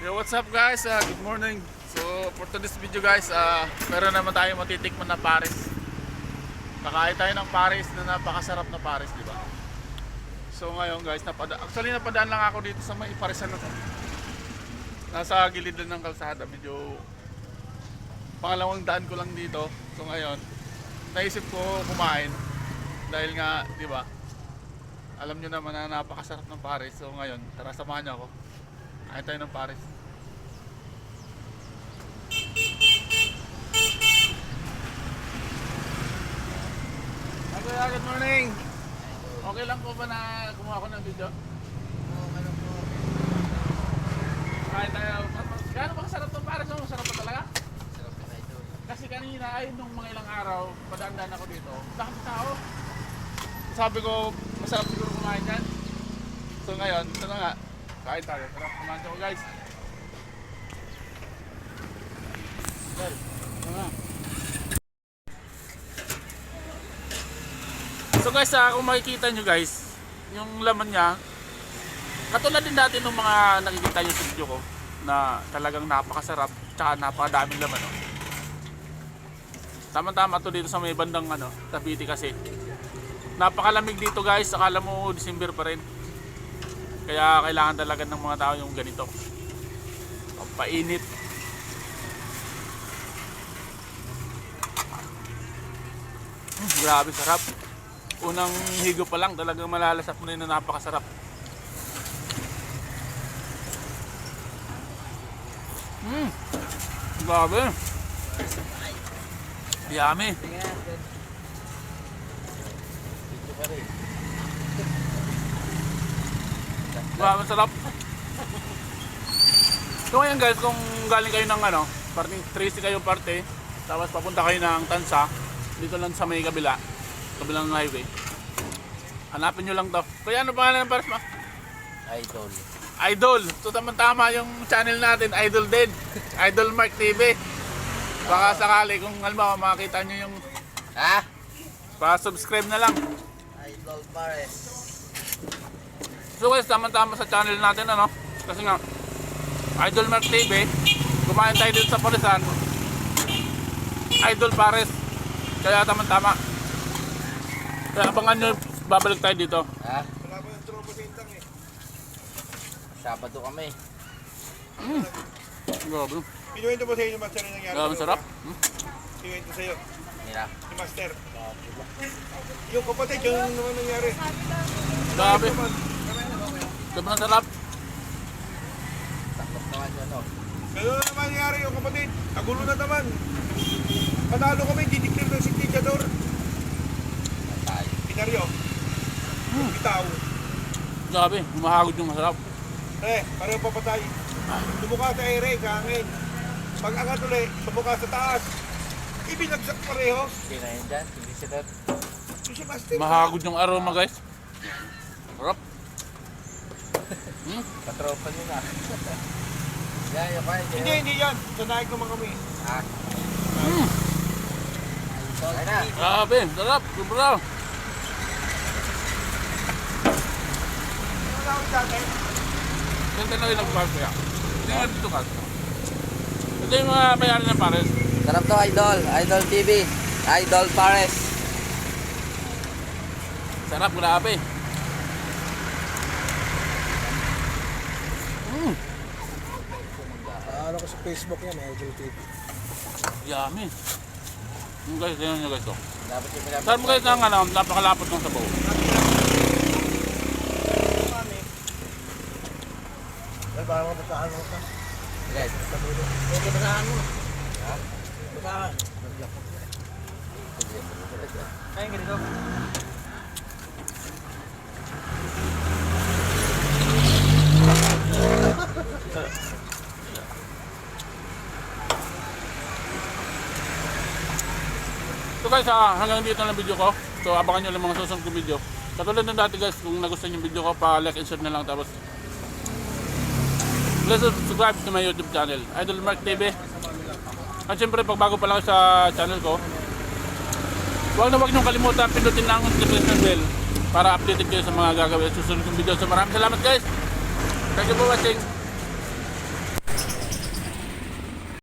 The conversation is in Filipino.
Okay, what's up guys? Good morning. So for today's video guys, meron naman tayo matitikman na Paris. Kakain tayo ng Paris na napakasarap na Paris, di ba? So ngayon guys, napadaan lang ako dito sa may Parisan na to. Nasa gilid lang ng kalsada, medyo pangalawang daan ko lang dito. So ngayon, naisip ko kumain dahil nga, di ba? Alam nyo naman na napakasarap ng Paris. So ngayon, tara samahan niyo ako. Kain tayo ng Paris. Good morning. Okay lang po ba na gumawa ko ng video? Okay lang po. Kain tayo. Gaano ba kasarap ng Paris? Masarap pa talaga? Sarap na ito. Kasi kanina ay nung mga ilang araw, padaan-daan ako dito. Dami tao. Sabi ko, masarap siguro kumain dyan. So ngayon, ito na nga. Kain tayo. Tara, kumain ko guys. So guys, kung makikita nyo guys, yung laman niya, katulad din dati nung mga nakikita nyo sa video ko, na talagang napakasarap, tsaka napakadaming laman. No? Tama-tama to dito sa may bandang Cavite kasi. Napakalamig dito guys, akala mo December pa rin. Kaya kailangan talaga ng mga tao yung ganito. Painit. Grabe sarap. Unang higo pa lang talagang malalasap mo na yun na napakasarap. Grabe. Yummy. Grabe sarap. So ngayon guys, kung galing kayo ng parting Tracy kayo parte, tapos papunta kayo ng Tansa, dito lang sa may kabilang highway. Hanapin nyo lang to. Kaya ano pangalan ng Paris mo? Idol. Idol. So tama yung channel natin, Idol din. Idol Mark TV. Baka sakali kung halimbawa makakita nyo yung pa-subscribe na lang. Idol Paris. So guys, tama sa channel natin kasi nga Idol Mark TV. Kumain tayo dito sa Parisan. Idol Paris. Kaya tama. Kaya abangan nyo, babalik tayo dito. Wala pa yung tropa sintang eh. Sabado kami. Grabe. Pinuwento mo sa inyo, Master, yung nangyari? Grabe sarap. Pinuwento sa'yo, Nila. ni Master. Yung kapatid, yung naman nangyari. Grabe. Sobrang sarap. Takot naman yun, no? Gano'n naman nangyari yung kapatid. Nagulo na naman. Panalo kami, didiklim ng signaturador. Patay. Pinaryo. Bitaw. Grabe, humahagod yung masarap. Pareho papatay. Sumuka sa ere, kahangin. Pag-angat ulit, sumuka sa taas. Ibinagsak pareho. Sino yun dyan? Hindi sila. Yung si Master. Mahagod yung aroma guys. Sarap. Patropa nyo na. Yan, yung kain. Hindi yan. Sanayin naman kami. Kaya na. Grabe, sarap. Sobra. Ano lang dati? Ganito na rin nag-park kaya. Hindi nga dito ka. Ito yung mga mayari ng Paris. Sarap to, Idol. Idol TV. Idol Paris. Sarap, grabe. Ano ko sa Facebook yan, Idol TV. Yummy. Yung guys, ganyan nyo guys to. Dapat yung pinapit. Saan mo guys ng napakalapot ng sabaw. Ay, parang mabasahan mo ka. Guys. Okay, basahan mo. Basahan. Kaya ganito. So guys, hanggang dito na video ko. So abangan nyo lang mga susunod kong video. Katulad ng dati guys, kung nagustuhan yung video ko, pa-like and share na lang. Tapos please subscribe to my YouTube channel, Idol Mark TV. At syempre, pag bago pa lang sa channel ko, huwag nyo kalimutan pindutin na ang notification bell para updated kayo sa mga gagawin at susunod kong video. So maraming salamat guys. Thank you for watching.